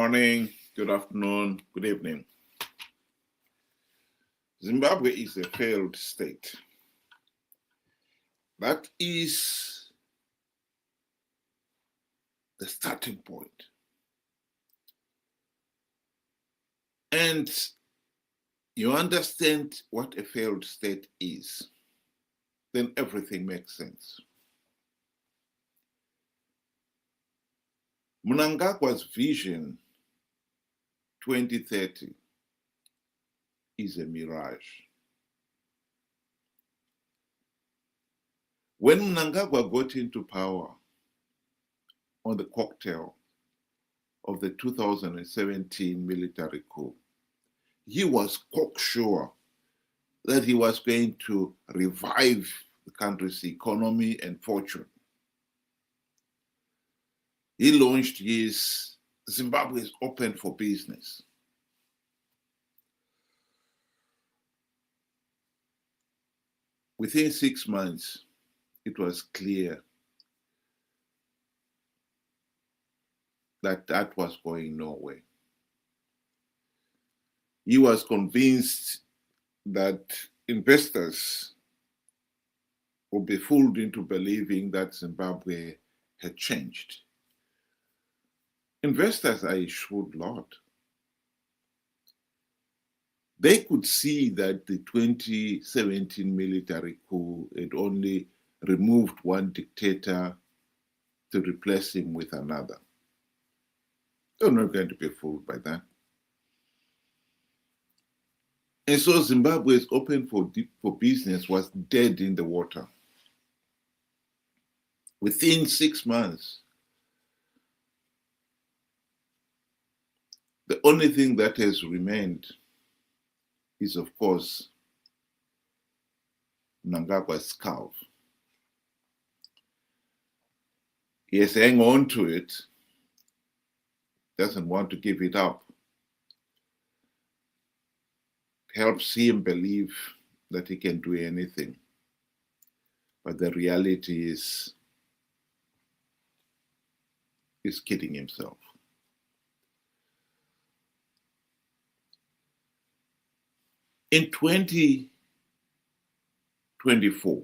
morning, good afternoon, good evening. Zimbabwe is a failed state. That is the starting point. And you understand what a failed state is, then everything makes sense. Mnangagwa's vision 2030 is a mirage. When Mnangagwa got into power on the cocktail of the 2017 military coup, he was cocksure that he was going to revive the country's economy and fortune. He launched his Zimbabwe is open for business. Within 6 months, it was clear that that was going nowhere. He was convinced that investors would be fooled into believing that Zimbabwe had changed. Investors are a shrewd lot. They could see that the 2017 military coup had only removed one dictator to replace him with another. They're not going to be fooled by that. And so Zimbabwe is open for business was dead in the water. Within 6 months, the only thing that has remained is, of course, Mnangagwa's scalp. He has hung on to it, doesn't want to give it up. Helps him believe that he can do anything. But the reality is, he's kidding himself. In 2024,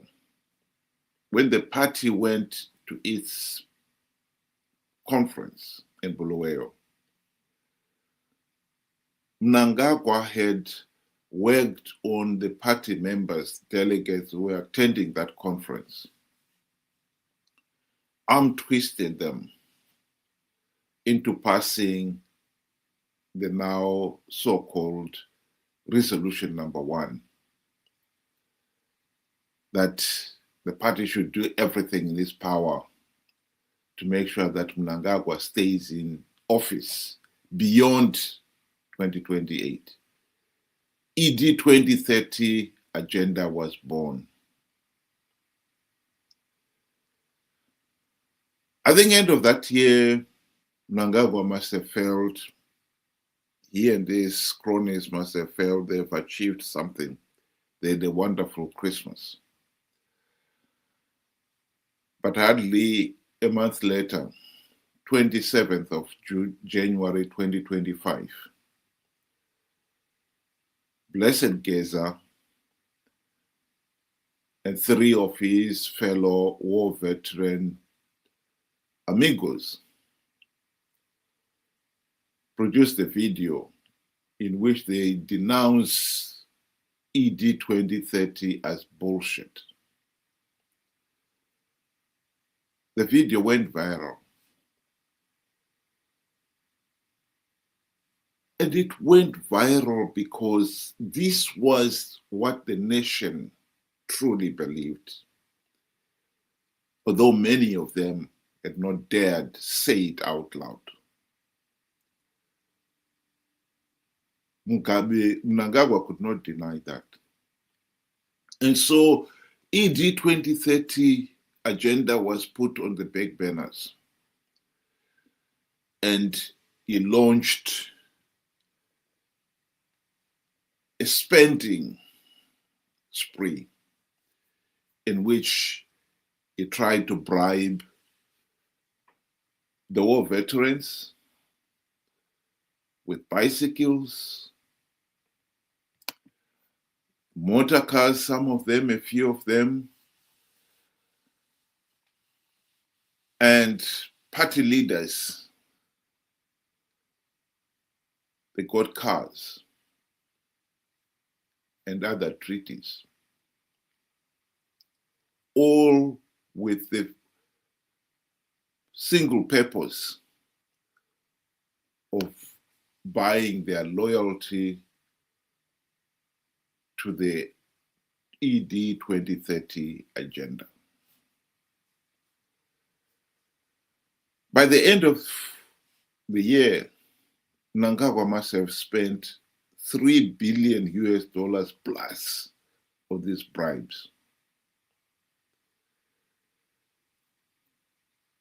when the party went to its conference in Bulawayo, Mnangagwa had worked on the party members, delegates who were attending that conference, arm-twisted them into passing the now so-called resolution number 1, that the party should do everything in its power to make sure that Mnangagwa stays in office beyond 2028. ED2030 agenda was born. At the end of that year, Mnangagwa must have felt, he and his cronies must have felt they've achieved something. They had a wonderful Christmas. But hardly a month later, 27th of January 2025, Blessed Geza and 3 of his fellow war veteran amigos produced a video in which they denounce ED2030 as bullshit. The video went viral. And it went viral because this was what the nation truly believed, although many of them had not dared say it out loud. Mnangagwa could not deny that. And so ED2030 agenda was put on the back burners. And he launched a spending spree in which he tried to bribe the war veterans, with bicycles, motor cars, some of them, a few of them, and party leaders, they got cars and other treaties, all with the single purpose of buying their loyalty to the ED2030 agenda. By the end of the year, Mnangagwa must have spent $3 billion US plus of these bribes.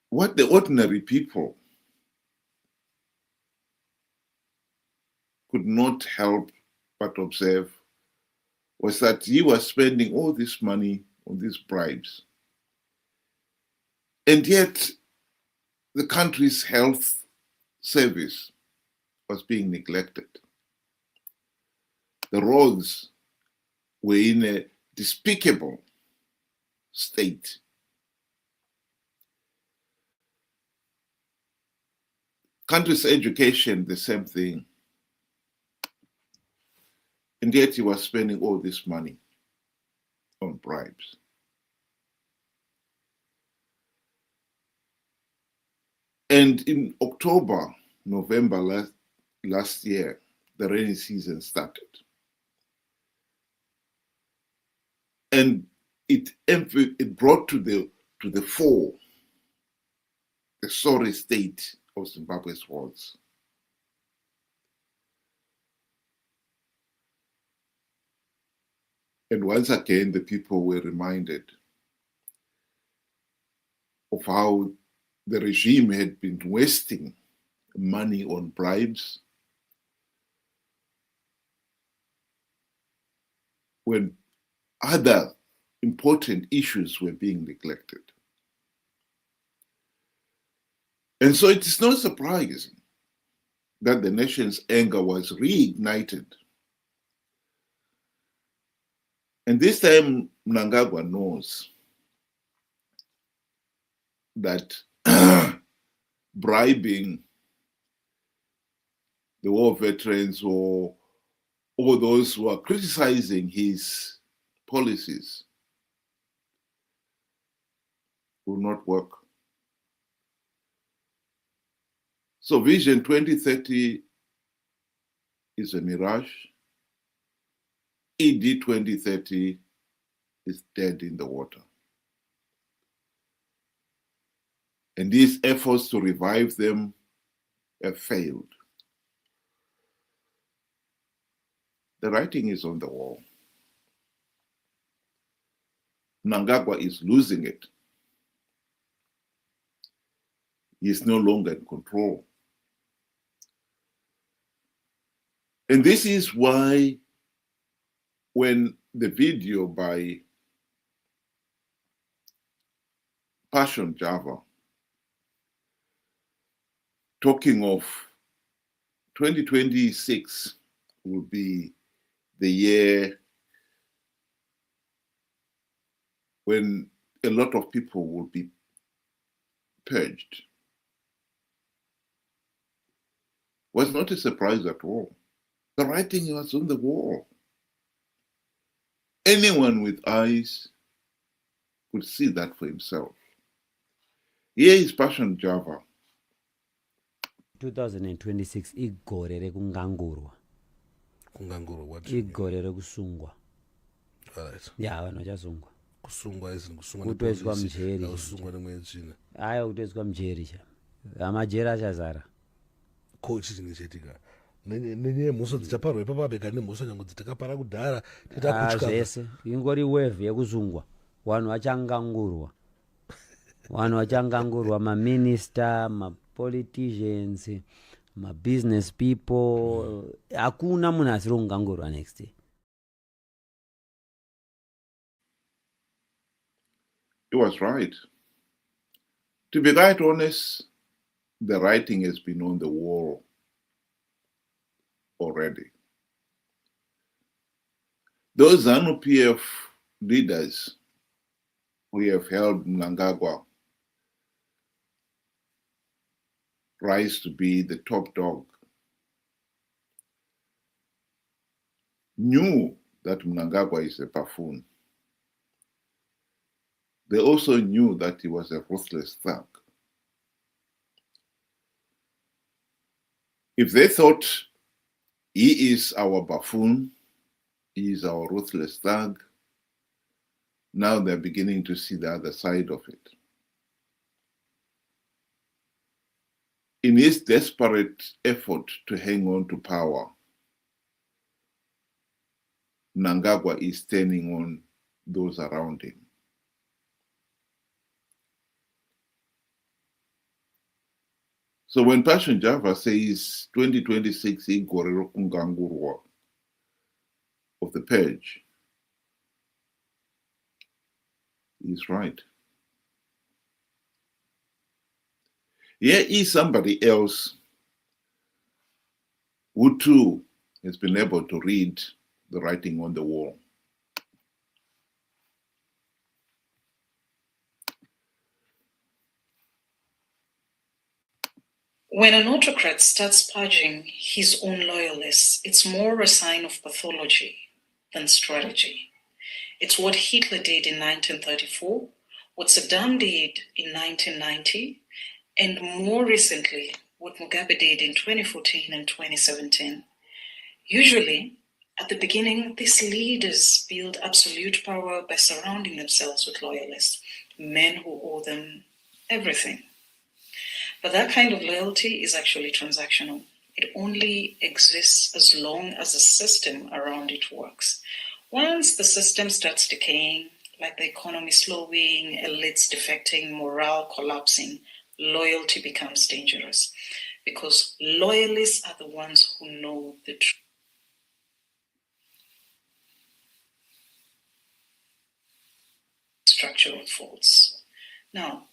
What the ordinary people could not help but observe was that he was spending all this money on these bribes. And yet, the country's health service was being neglected. The roads were in a despicable state. Country's education, the same thing. And yet he was spending all this money on bribes. And in October, November last year, the rainy season started. And it brought to the fore the sorry state of Zimbabwe's roads. And once again, the people were reminded of how the regime had been wasting money on bribes when other important issues were being neglected. And so it is not surprising that the nation's anger was reignited. And this time, Mnangagwa knows that bribing the war veterans or those who are criticizing his policies will not work. So Vision 2030 is a mirage. ED2030 is dead in the water. And these efforts to revive them have failed. The writing is on the wall. Mnangagwa is losing it. He is no longer in control. And this is why when the video by Passion Java talking of 2026 will be the year when a lot of people will be purged, was not a surprise at all. The writing was on the wall. Anyone with eyes could see that for himself. Here is Passion Java. 2026 igore rekungangurwa. Kungangurwa what? Igore rekusungwa. Alright. Yeah, vanhu vachasungwa. Kusungwa izini kusungwa kutoiswa mujeri. Kusungwa nemwe china. Aya kutoiswa mujeri cha. Amajeri achazara. Coach chini chetika. Nenye mhuso dzichaparwa ipapo abeka nemhuso nyangu dzitakapara kudhara titakutyaka. Zvese ingori wave yekusungwa. Vanhu vachangangurwa. Vanhu vachangangurwa maminister, mapoliticians, mabusiness people. Hakuna munhu asiri kungangurwa next year. He was right. To be quite honest, the writing has been on the wall already. Those Zanu PF leaders who have helped Mnangagwa rise to be the top dog knew that Mnangagwa is a buffoon. They also knew that he was a ruthless thug. If they thought he is our buffoon, he is our ruthless thug, now they're beginning to see the other side of it. In his desperate effort to hang on to power, Mnangagwa is turning on those around him. So when Passion Java says 2026 igore rokungangurwa of the Purge, he's right. Here is somebody else who too has been able to read the writing on the wall. When an autocrat starts purging his own loyalists, it's more a sign of pathology than strategy. It's what Hitler did in 1934, what Saddam did in 1990, and more recently, what Mugabe did in 2014 and 2017. Usually, at the beginning, these leaders build absolute power by surrounding themselves with loyalists, men who owe them everything. But that kind of loyalty is actually transactional. It only exists as long as the system around it works. Once the system starts decaying, like the economy slowing, elites defecting, morale collapsing, loyalty becomes dangerous because loyalists are the ones who know the truth. Structural faults. Now,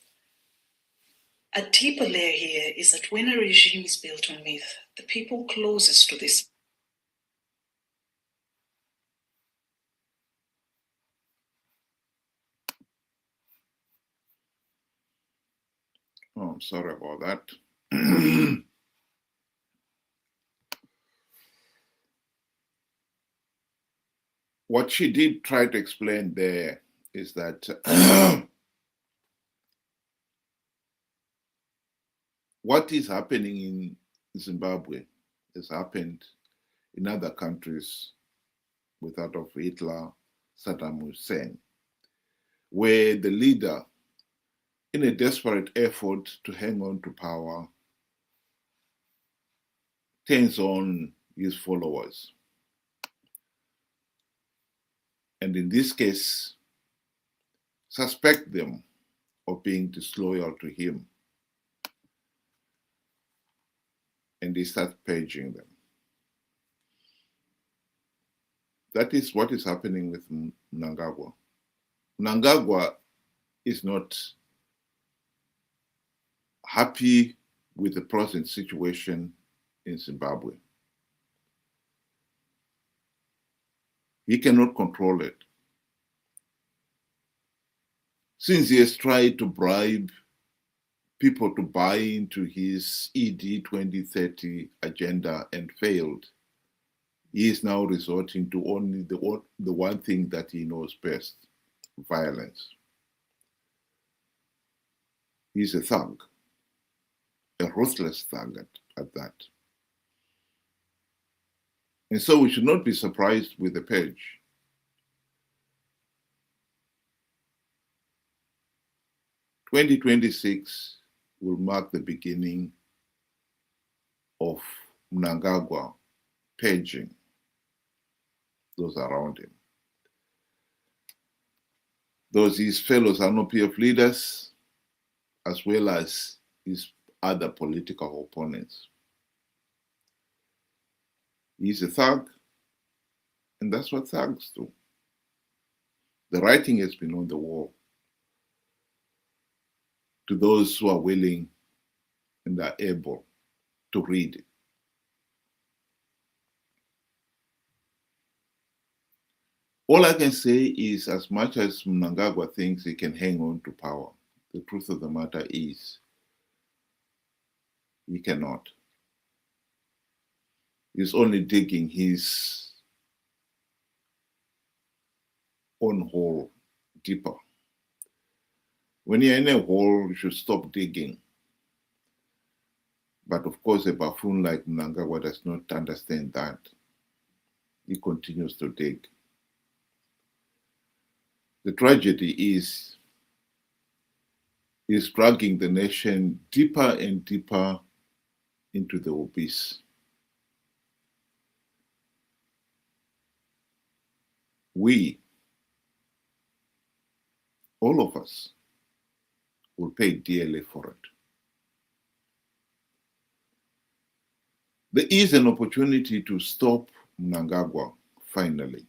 a deeper layer here is that when a regime is built on myth, the people closest to this Oh, I'm sorry about that. What she did try to explain there is that what is happening in Zimbabwe has happened in other countries with that of Hitler, Saddam Hussein, where the leader, in a desperate effort to hang on to power, turns on his followers. And in this case, suspect them of being disloyal to him. And he starts purging them. That is what is happening with Mnangagwa. Mnangagwa is not happy with the present situation in Zimbabwe. He cannot control it. Since he has tried to bribe people to buy into his ED2030 agenda and failed, he is now resorting to only the one thing that he knows best, violence. He's a thug, a ruthless thug at that. And so we should not be surprised with the purge. "2026 will mark the beginning of Mnangagwa purging those around him. Those his fellow Zanu PF leaders, as well as his other political opponents. He's a thug, and that's what thugs do. The writing has been on the wall. To those who are willing and are able to read it. All I can say is, as much as Mnangagwa thinks he can hang on to power, the truth of the matter is he cannot. He's only digging his own hole deeper. When you're in a hole, you should stop digging. But of course, a buffoon like Mnangagwa does not understand that. He continues to dig. The tragedy is he's dragging the nation deeper and deeper into the abyss. We, all of us, will pay dearly for it. There is an opportunity to stop Mnangagwa, finally.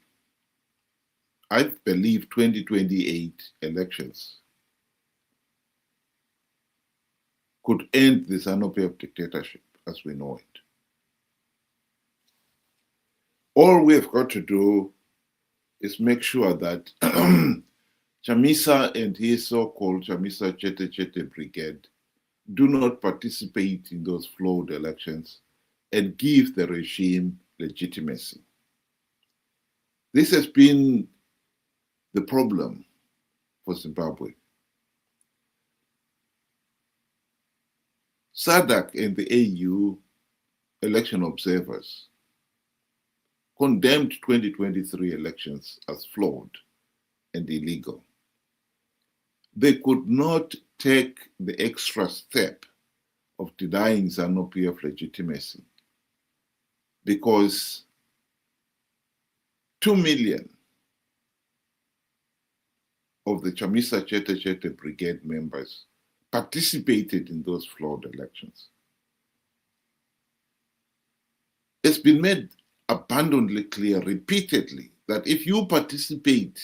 I believe 2028 elections could end the Zanu PF dictatorship as we know it. All we have got to do is make sure that Chamisa and his so-called Chamisa Chete Chete Brigade do not participate in those flawed elections and give the regime legitimacy. This has been the problem for Zimbabwe. SADC and the AU election observers condemned 2023 elections as flawed and illegal. They could not take the extra step of denying Zanu PF legitimacy because 2 million of the Chamisa Chete Chete Brigade members participated in those flawed elections. It's been made abundantly clear repeatedly that if you participate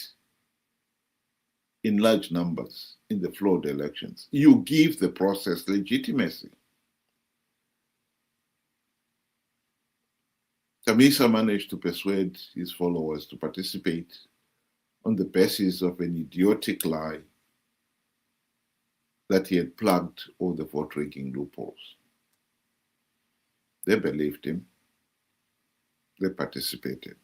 in large numbers in the flawed elections, you give the process legitimacy. Chamisa managed to persuade his followers to participate on the basis of an idiotic lie that he had plugged all the vote-rigging loopholes. They believed him. They participated.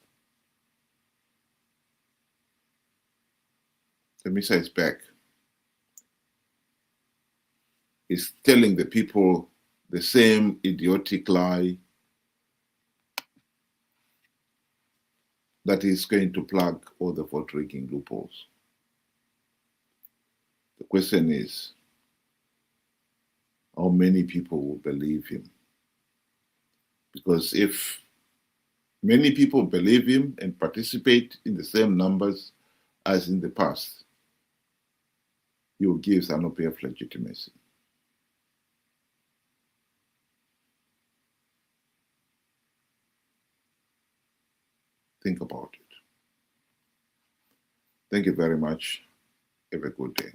Chamisa is back. He's telling the people the same idiotic lie that he's going to plug all the vote-rigging loopholes. The question is, how many people will believe him? Because if many people believe him and participate in the same numbers as in the past, he will give Zanu PF legitimacy. Think about it. Thank you very much. Have a good day.